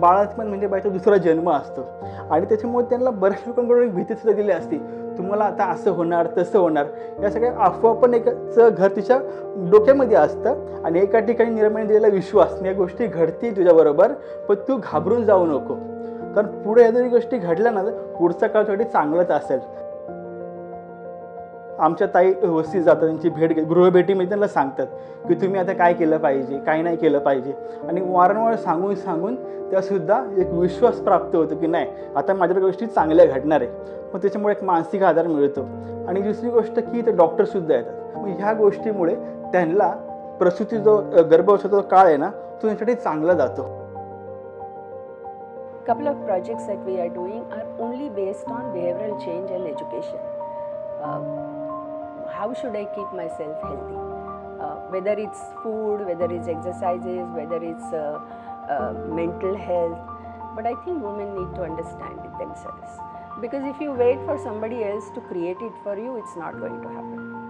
बाळंतपण म्हणजे बाईचा दुसरा जन्म असतो आणि त्याच्यामुळे त्यांना बऱ्याच लोकांकडून एक भीती सुद्धा दिली असती, तुम्हाला आता असं होणार तसं होणार. या सगळ्या अफवा पण एकचं घर तिच्या डोक्यामध्ये असतं आणि एका ठिकाणी निर्माण दिलेला विश्वास, या गोष्टी घडतील तुझ्याबरोबर पण तू घाबरून जाऊ नको, कारण पुढे या जरी गोष्टी घडल्या ना तर पुढचा काळ थोडी चांगलंच असेल. आमच्या ताई वस्तीत जातात, त्यांची भेट गृहभेटीमध्ये त्यांना सांगतात की तुम्ही आता काय केलं पाहिजे, काय नाही केलं पाहिजे, आणि वारंवार सांगून सांगून त्यासुद्धा एक विश्वास प्राप्त होतो की नाही आता माझ्या गोष्टी चांगल्या घडणार आहे. मग त्याच्यामुळे एक मानसिक आधार मिळतो. आणि दुसरी गोष्ट की ते डॉक्टरसुद्धा येतात. मग ह्या गोष्टीमुळे त्यांना प्रसूती जो गर्भावस्थेचा काळ आहे ना तो त्यांच्यासाठी चांगला जातो. Couple of projects that we are doing are only based on behavioral change and education. How should I keep myself healthy? Whether it's food, whether it's exercises, whether it's mental health. But I think women need to understand it themselves. Because if you wait for somebody else to create it for you, it's not going to happen.